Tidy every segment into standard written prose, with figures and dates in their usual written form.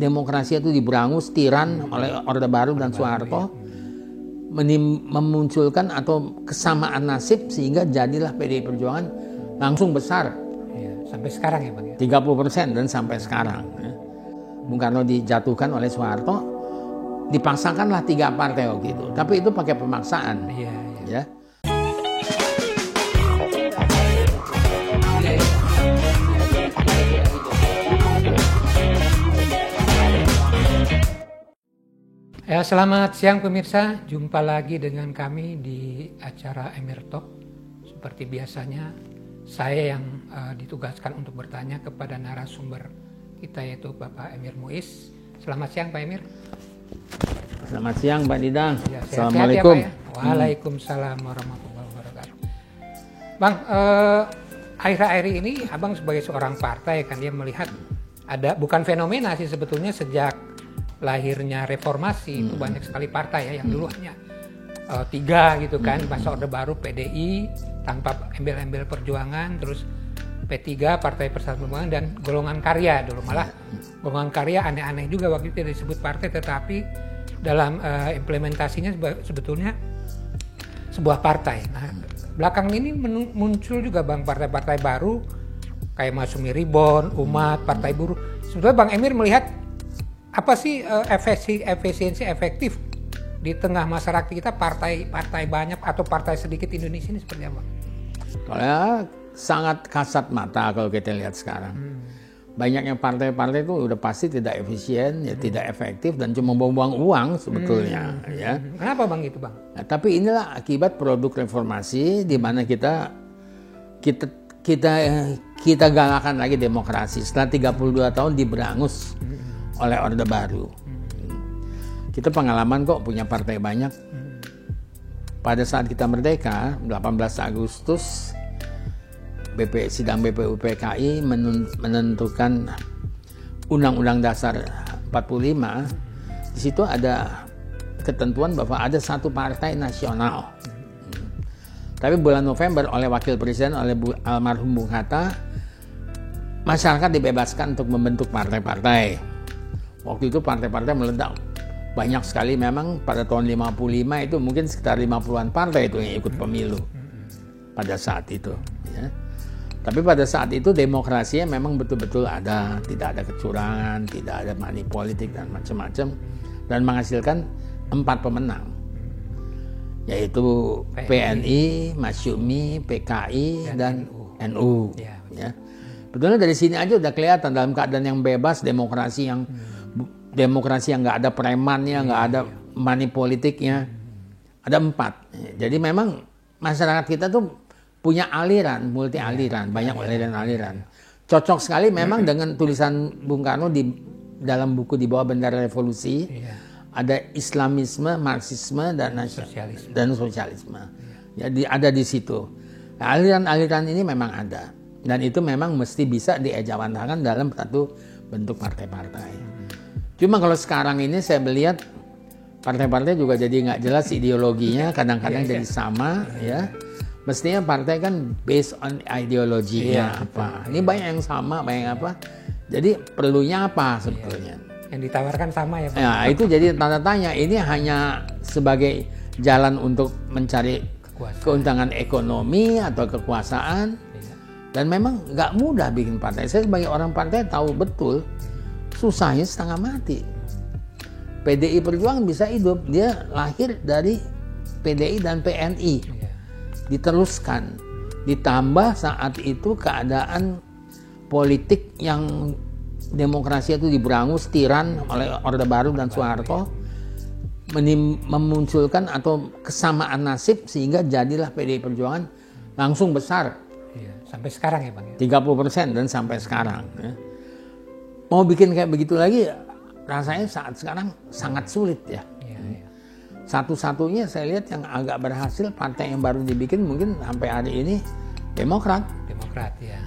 demokrasi itu diberangus, tiran oleh Orde Baru dan Soeharto, memunculkan atau kesamaan nasib sehingga jadilah PDI Perjuangan langsung besar. Ya, sampai sekarang ya Bang ya? 30% dan sampai sekarang. Ya. Bung Karno dijatuhkan oleh Soeharto, dipaksakanlah 3 partai waktu itu. Tapi itu pakai pemaksaan. Iya. Ya. Ya, selamat siang pemirsa, jumpa lagi dengan kami di acara Emir Talk. Seperti biasanya, saya yang ditugaskan untuk bertanya kepada narasumber kita yaitu Bapak Emir Muiz. Selamat siang Pak Emir. Selamat siang Pak Didang. Ya, Assalamualaikum. Ya, Pak, ya. Waalaikumsalam warahmatullahi wabarakatuh. Bang, akhir-akhir ini Abang sebagai seorang partai kan dia melihat ada bukan fenomena sih sebetulnya sejak lahirnya reformasi itu banyak sekali partai ya yang dulu hanya 3 gitu kan, masa Orde Baru PDI tanpa embel-embel perjuangan, terus P3 Partai Persatuan Pembangunan dan Golongan Karya dulu, malah Golongan Karya aneh-aneh juga waktu itu disebut partai tetapi dalam implementasinya sebetulnya sebuah partai. Nah, belakangan ini muncul juga Bang partai-partai baru kayak Masyumi Ribon, Umat, Partai Buruh. Sebetulnya Bang Emir melihat apa sih efisiensi efektif di tengah masyarakat kita partai banyak atau partai sedikit Indonesia ini seperti apa? Soalnya sangat kasat mata kalau kita lihat sekarang. Banyaknya partai-partai itu udah pasti tidak efisien, ya tidak efektif dan cuma buang-buang uang sebetulnya. Ya. Kenapa Bang itu Bang? Nah, tapi inilah akibat produk reformasi di mana kita galakan lagi demokrasi setelah 32 tahun diberangus oleh Orde Baru. Kita pengalaman kok punya partai banyak. Pada saat kita merdeka, 18 Agustus, sidang BPUPKI menentukan Undang-Undang Dasar 45. Di situ ada ketentuan bahwa ada satu partai nasional. Tapi bulan November oleh Wakil Presiden, oleh almarhum Bung Hatta, masyarakat dibebaskan untuk membentuk partai-partai. Waktu itu partai-partai meledak banyak sekali, memang pada tahun 55 itu mungkin sekitar 50-an partai itu yang ikut pemilu pada saat itu. Ya. Tapi pada saat itu demokrasinya memang betul-betul ada, tidak ada kecurangan, tidak ada money politik dan macam-macam, dan menghasilkan 4 pemenang, yaitu PNI, Masyumi, PKI, dan NU. Ya. Betulnya dari sini aja udah kelihatan dalam keadaan yang bebas, demokrasi yang nggak ada premannya, nggak ada money politiknya, ada 4. Jadi memang masyarakat kita tuh punya aliran, multi aliran, banyak aliran-aliran. Cocok sekali memang dengan tulisan Bung Karno di dalam buku Di Bawah Bendera Revolusi, ada Islamisme, Marxisme dan sosialisme. Jadi ada di situ. Nah, aliran-aliran ini memang ada dan itu memang mesti bisa diejawantahkan dalam satu bentuk partai-partai. Cuma kalau sekarang ini saya melihat partai-partai juga jadi nggak jelas ideologinya, kadang-kadang jadi sama, ya. Mestinya partai kan based on ideologinya apa. Ini banyak yang sama, banyak apa. Jadi perlunya apa sebetulnya? Yang ditawarkan sama ya Pak? Ya, itu jadi tanda tanya. Ini hanya sebagai jalan untuk mencari keuntungan ekonomi atau kekuasaan. Dan memang nggak mudah bikin partai. Saya sebagai orang partai tahu betul susahnya setengah mati. PDI Perjuangan bisa hidup, dia lahir dari PDI dan PNI, diteruskan, ditambah saat itu keadaan politik yang demokrasi itu diberangus, tiran oleh Orde Baru dan Soeharto, memunculkan atau kesamaan nasib sehingga jadilah PDI Perjuangan langsung besar. Sampai sekarang ya Bang ya? 30% dan sampai sekarang. Ya. Mau bikin kayak begitu lagi, rasanya saat sekarang sangat sulit ya. Satu-satunya saya lihat yang agak berhasil partai yang baru dibikin mungkin sampai hari ini Demokrat. Ya.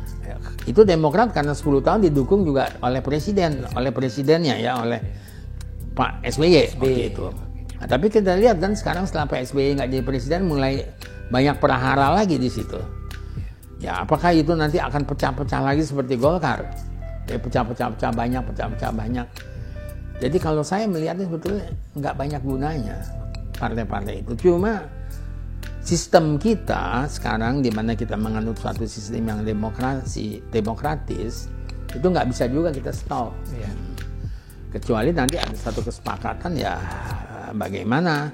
Itu Demokrat karena 10 tahun didukung juga oleh presidennya ya, oleh Pak SBY waktu itu. Nah, tapi kita lihat kan sekarang setelah Pak SBY nggak jadi presiden mulai banyak prahara lagi di situ. Ya, apakah itu nanti akan pecah-pecah lagi seperti Golkar? Ya, pecah-pecah banyak. Jadi kalau saya melihatnya sebetulnya nggak banyak gunanya partai-partai itu. Cuma sistem kita sekarang di mana kita menganut suatu sistem yang demokratis, itu nggak bisa juga kita stop. Iya. Kecuali nanti ada satu kesepakatan ya bagaimana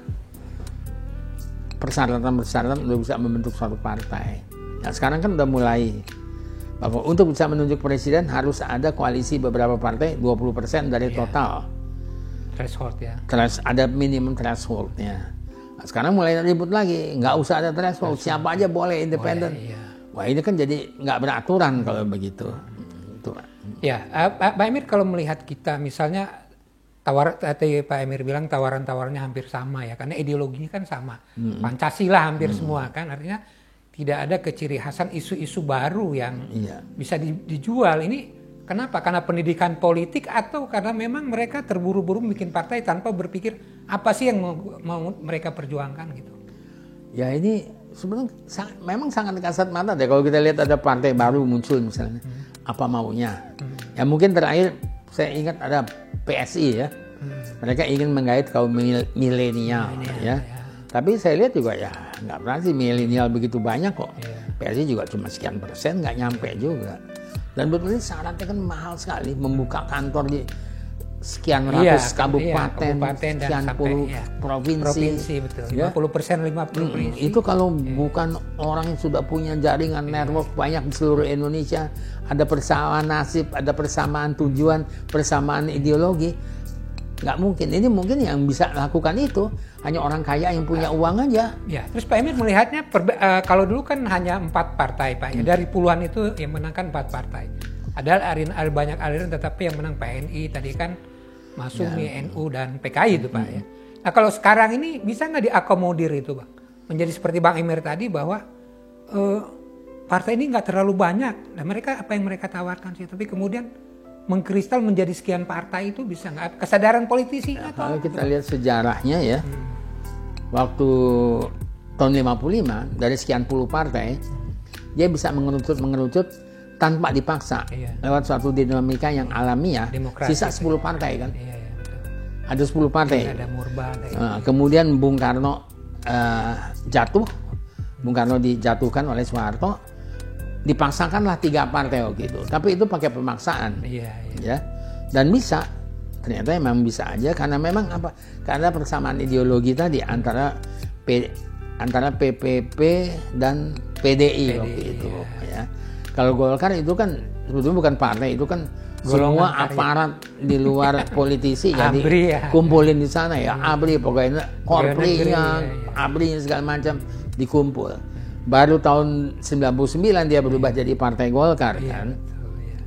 persyaratan untuk bisa membentuk suatu partai. Nah sekarang kan udah mulai bahwa untuk bisa menunjuk presiden harus ada koalisi beberapa partai 20% dari total. Threshold ya. Ada minimum thresholdnya. Nah, sekarang mulai ribut lagi, nggak usah ada threshold, siapa aja boleh independen. Iya. Wah ini kan jadi nggak beraturan kalau begitu. Itu. Ya, Pak Emir kalau melihat kita misalnya tadi Pak Emir bilang tawaran-tawarannya hampir sama ya, karena ideologinya kan sama. Pancasila hampir semua kan, artinya tidak ada keciri khasan isu-isu baru yang bisa dijual. Ini kenapa? Karena pendidikan politik atau karena memang mereka terburu-buru bikin partai tanpa berpikir apa sih yang mau mereka perjuangkan gitu? Ya ini sebenarnya memang sangat kasat mata deh kalau kita lihat ada partai baru muncul misalnya. Apa maunya? Ya mungkin terakhir saya ingat ada PSI ya. Mereka ingin menggait kaum milenial ya. Tapi saya lihat juga ya nggak pernah sih milenial begitu banyak kok. PSI juga cuma sekian persen, nggak nyampe juga. Dan betulnya syaratnya kan mahal sekali membuka kantor di sekian ratus kabupaten sekian puluh provinsi betul. 50% 50%. Itu kalau bukan orang yang sudah punya jaringan network banyak di seluruh Indonesia, ada persamaan nasib, ada persamaan tujuan, persamaan ideologi, nggak mungkin. Ini mungkin yang bisa lakukan itu hanya orang kaya yang punya uang aja. Ya, terus Pak Emir melihatnya kalau dulu kan hanya 4 partai Pak ya. Dari puluhan itu yang menangkan 4 partai. Ada banyak aliran tetapi yang menang PNI tadi kan Masumi, NU dan PKI itu Pak ya. Nah kalau sekarang ini bisa nggak diakomodir itu Bang? Menjadi seperti Bang Emir tadi bahwa partai ini nggak terlalu banyak. Dan mereka apa yang mereka tawarkan sih? Tapi kemudian mengkristal menjadi sekian partai itu bisa nggak? Kesadaran politisi Nah, atau? kalau kita lihat sejarahnya ya, waktu tahun 55 dari sekian puluh partai, dia bisa mengerucut tanpa dipaksa lewat suatu dinamika yang alamiah. Demokrasi, sisa 10 partai kan. Iya, betul. Ada 10 partai. Ada Murba. Kemudian Bung Karno jatuh. Bung Karno dijatuhkan oleh Soeharto. Dipaksakanlah 3 partai gitu. Tapi itu pakai pemaksaan. Ya. Dan bisa. Ternyata memang bisa aja karena memang apa? Karena persamaan ideologi tadi antara PPP dan PDI waktu itu ya. Kalau Golkar itu kan sebetulnya bukan partai, itu kan semua aparat di luar politisi jadi kumpulin di sana ya. ABRI pokoknya korprinya, ABRI segala macam dikumpul. Baru tahun 99 dia berubah jadi Partai Golkar kan.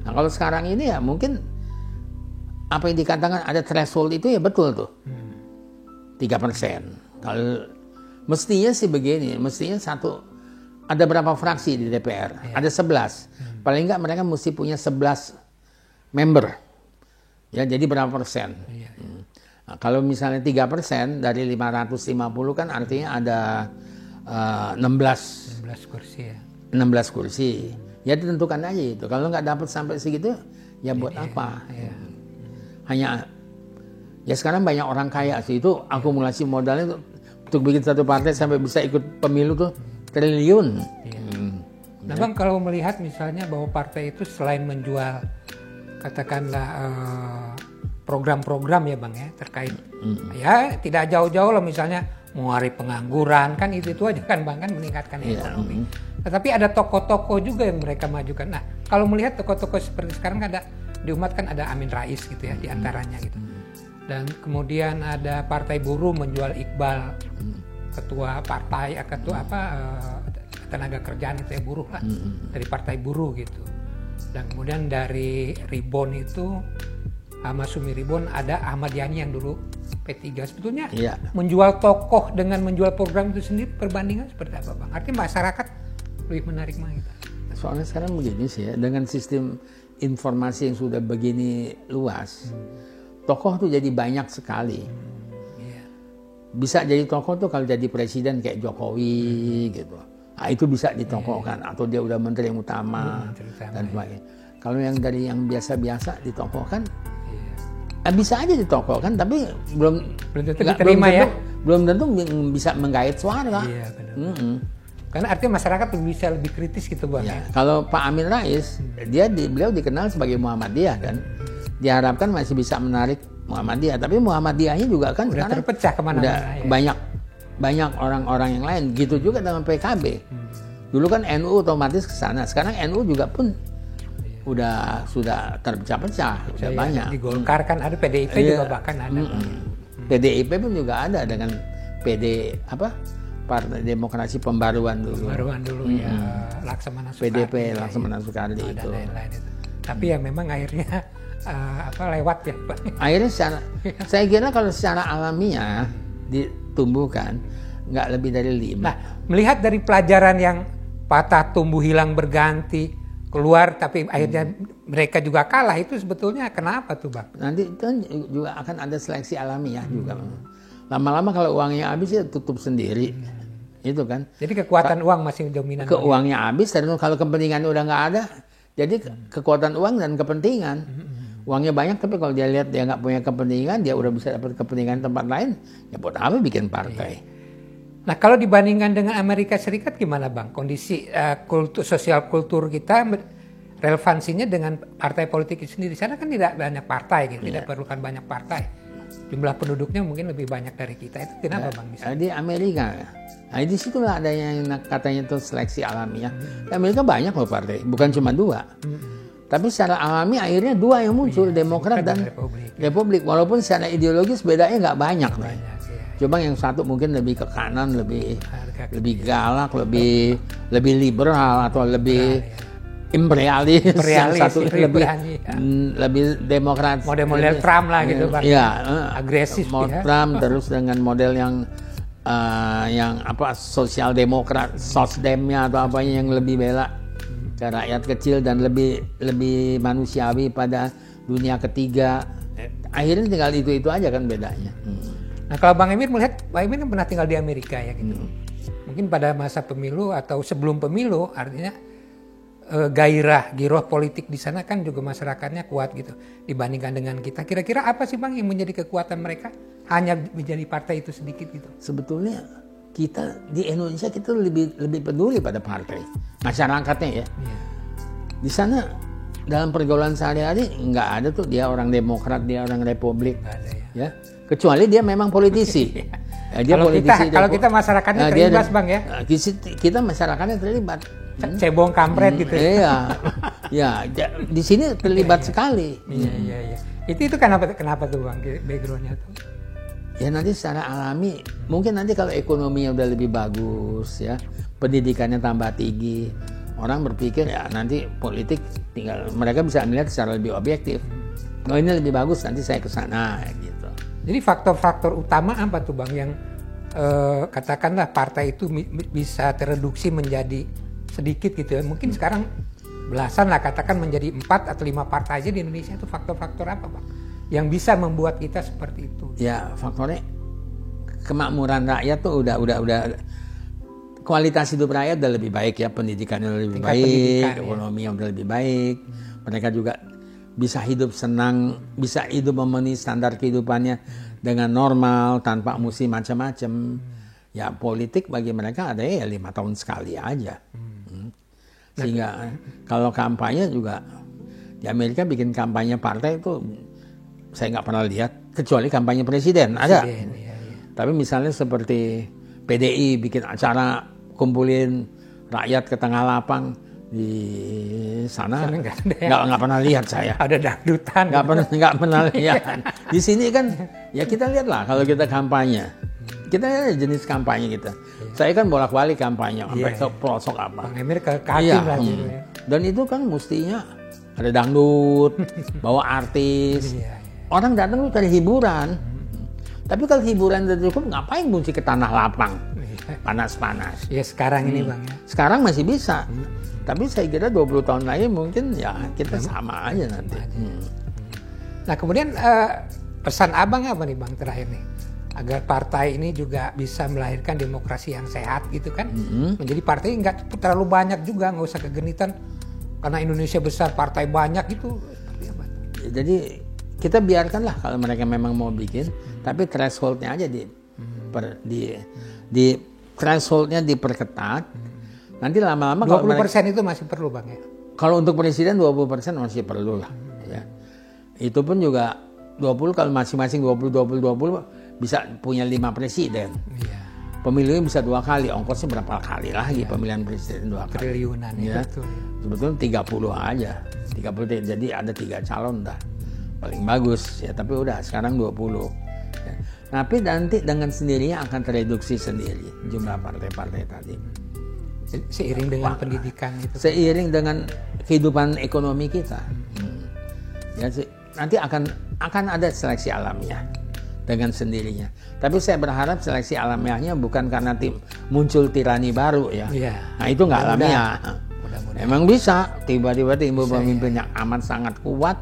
Nah kalau sekarang ini ya mungkin apa yang dikatakan ada threshold itu ya betul tuh. 3%. Kalau mestinya sih begini, mestinya ada berapa fraksi di DPR? Ada 11. Paling enggak mereka mesti punya 11 member. Ya, jadi berapa persen? Nah, kalau misalnya 3% dari 550 kan artinya ada 16 kursi ya. 16 kursi. Ya ditentukan aja itu. Kalau nggak dapat sampai segitu, ya buat apa? Hanya ya sekarang banyak orang kaya sih itu akumulasi modalnya untuk bikin satu partai sampai bisa ikut pemilu tuh triliun. Nah Bang, kalau melihat misalnya bahwa partai itu selain menjual katakanlah program-program ya Bang ya terkait ya tidak jauh-jauh loh misalnya mengurangi pengangguran kan itu aja kan Bang kan meningkatkan ekonomi. Tetapi ada tokoh-tokoh juga yang mereka majukan. Nah kalau melihat tokoh-tokoh seperti sekarang ada di umat kan ada Amin Rais gitu ya di antaranya gitu. Dan kemudian ada Partai Buruh menjual Iqbal ketua partai tenaga kerjaan itu ya buruh lah dari Partai Buruh gitu. Dan kemudian dari Ribon itu Masumi Ribon ada Ahmad Yani yang dulu P3 sebetulnya menjual tokoh dengan menjual program itu sendiri perbandingan seperti apa Bang? Artinya masyarakat lebih menarik mana kita? Soalnya sekarang begini sih ya dengan sistem informasi yang sudah begini luas tokoh tuh jadi banyak sekali. Bisa jadi tokoh tuh kalau jadi presiden kayak Jokowi gitu. Nah, itu bisa ditokohkan atau dia udah menteri yang utama dan sebagainya. Kalau yang dari yang biasa-biasa ditokohkan Bisa aja ditokohkan, tapi belum tentu diterima ya. Belum tentu bisa menggait suara. Iya benar. Karena artinya masyarakat bisa lebih kritis gitu Bang. Ya, kalau Pak Amin Rais, beliau dikenal sebagai Muhammadiyah kan, diharapkan masih bisa menarik Muhammadiyah. Tapi Muhammadiyahnya juga kan udah terpecah kemana-mana. Udah banyak orang-orang yang lain. Gitu juga dengan PKB. Dulu kan NU otomatis ke sana. Sekarang NU juga pun sudah terpecah-pecah, sudah banyak. Di Golkar kan ada, PDIP juga bahkan ada. PDIP pun juga ada dengan Partai Demokrasi Pembaruan dulu. Ya, Laksamana Soekardi. PDP Laksamana Soekardi itu. Lain-lain itu. Tapi ya memang akhirnya lewat ya Pak. Akhirnya saya kira kalau secara alamiah ditumbuhkan nggak lebih dari 5. Nah, melihat dari pelajaran yang patah tumbuh hilang berganti keluar tapi akhirnya mereka juga kalah, itu sebetulnya kenapa tuh Bang? Nanti kan juga akan ada seleksi alamiah juga. Lama-lama kalau uangnya habis ya tutup sendiri. Itu kan. Jadi kekuatan uang masih dominan. Uangnya habis dan kalau kepentingan udah nggak ada, jadi kekuatan uang dan kepentingan. Uangnya banyak tapi kalau dia lihat dia nggak punya kepentingan, dia udah bisa dapat kepentingan tempat lain, ya buat apa bikin partai. Nah kalau dibandingkan dengan Amerika Serikat gimana Bang? Kondisi sosial kultur kita, relevansinya dengan partai politik sendiri. Di sana kan tidak banyak partai, gitu. Tidak perlukan banyak partai. Jumlah penduduknya mungkin lebih banyak dari kita. Itu kenapa Bang? Di Amerika, di situlah ada yang katanya itu seleksi alamiah. Di Amerika banyak loh partai, bukan cuma 2. Tapi secara alami akhirnya 2 yang muncul, Demokrat dan Republik. Walaupun secara ideologis bedanya nggak banyak. Cuma yang satu mungkin lebih ke kanan, lebih galak, lebih liberal atau lebih imperialis. Yang satu lebih demokrat. Model Trump lah gitu Bang. Iya, agresif ya. Trump terus dengan model yang sosial demokrat, sosdemnya atau apanya yang lebih bela ke rakyat kecil dan lebih manusiawi pada dunia ketiga. Akhirnya tinggal itu aja kan bedanya. Nah kalau Bang Emir melihat, Bang Emir kan pernah tinggal di Amerika ya gitu. Mungkin pada masa pemilu atau sebelum pemilu, artinya giroh politik di sana kan juga masyarakatnya kuat gitu dibandingkan dengan kita. Kira-kira apa sih Bang yang menjadi kekuatan mereka? Hanya menjadi partai itu sedikit gitu. Sebetulnya kita di Indonesia kita lebih peduli pada partai, masyarakatnya ya. Di sana dalam pergaulan sehari-hari nggak ada tuh dia orang Demokrat, dia orang Republik, ya. Kecuali dia memang politisi. Dia kalau kita masyarakatnya terlibat Bang ya. Kita masyarakatnya terlibat. Cebong kampret gitu. Iya. Ya, di sini terlibat sekali. Iya. Itu kenapa tuh Bang backgroundnya tuh? Ya nanti secara alami, mungkin nanti kalau ekonominya udah lebih bagus ya, pendidikannya tambah tinggi, orang berpikir ya nanti politik tinggal mereka bisa melihat secara lebih objektif. Oh ini lebih bagus, nanti saya ke sana gitu. Jadi faktor-faktor utama apa tuh Bang yang katakanlah partai itu bisa tereduksi menjadi sedikit gitu ya. Mungkin sekarang belasan lah, katakan menjadi 4 atau 5 partai aja di Indonesia, itu faktor-faktor apa Bang yang bisa membuat kita seperti itu? Ya faktornya kemakmuran rakyat tuh udah kualitas hidup rakyat udah lebih baik ya, pendidikannya lebih baik, ekonominya udah lebih baik, mereka juga bisa hidup senang, bisa hidup memenuhi standar kehidupannya dengan normal tanpa mesti macam-macam. Ya politik bagi mereka ada ya 5 tahun sekali aja. Sehingga kalau kampanye juga di Amerika bikin kampanye partai itu saya nggak pernah lihat kecuali kampanye presiden ada. Iya. Tapi misalnya seperti PDI bikin acara kumpulin rakyat ke tengah lapang di sana nggak pernah lihat saya. Ada dangdutan. Nggak pernah lihat. Di sini kan ya kita lihat lah kalau kita kampanye. Kita ada jenis kampanye kita. Saya kan bolak-balik kampanye sampai ke pelosok apa. Bang Emir ke kaki lah gitu ya. Dan itu kan mestinya ada dangdut, bawa artis. Orang datang tuh cari hiburan. Tapi kalau hiburan udah cukup, ngapain mesti ke tanah lapang? Panas-panas. Ya sekarang ini Bang ya. Sekarang masih bisa. Tapi saya kira 20 tahun lagi mungkin ya kita sama aja nanti. Nah kemudian pesan Abang apa nih Bang terakhir nih? Agar partai ini juga bisa melahirkan demokrasi yang sehat gitu kan. Menjadi partai nggak terlalu banyak juga, nggak usah kegenitan. Karena Indonesia besar, partai banyak gitu. Seperti apa? Jadi kita biarkanlah kalau mereka memang mau bikin, tapi thresholdnya aja di thresholdnya diperketat. Nanti lama-lama 20% itu masih perlu Bang ya? Kalau untuk presiden 20% masih perlu lah. Ya. Itu pun juga 20 kalau masing-masing 20 bisa punya 5 presiden. Iya. Pemilunya bisa 2 kali, ongkosnya berapa kali lagi pemilihan presiden 2 kali. Triliunan ya. Betul. Sebetulnya 30 aja. 30 jadi ada 3 calon dah. Paling bagus ya, tapi udah sekarang 20. Ya. Tapi nanti dengan sendirinya akan tereduksi sendiri jumlah partai-partai tadi. Seiring dengan pendidikan itu. Seiring dengan kehidupan ekonomi kita. Ya, nanti akan ada seleksi alamiah dengan sendirinya. Tapi saya berharap seleksi alamiahnya bukan karena muncul tirani baru ya. Iya. Nah itu nggak alamiah. Mudah-mudahan. Emang bisa tiba-tiba timbul pemimpin yang amat sangat kuat,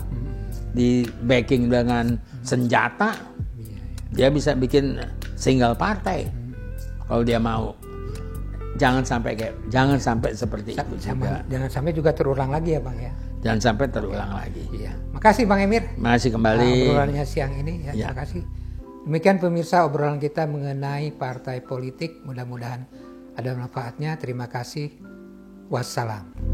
di backing dengan senjata, dia bisa bikin single partai kalau dia mau. Jangan sampai seperti itu juga. Jangan sampai juga terulang lagi ya Bang ya. Jangan sampai terulang lagi. Iya. Makasih Bang Emir. Makasih kembali. Obrolannya siang ini ya. Terima kasih. Demikian pemirsa obrolan kita mengenai partai politik. Mudah-mudahan ada manfaatnya. Terima kasih. Wassalam.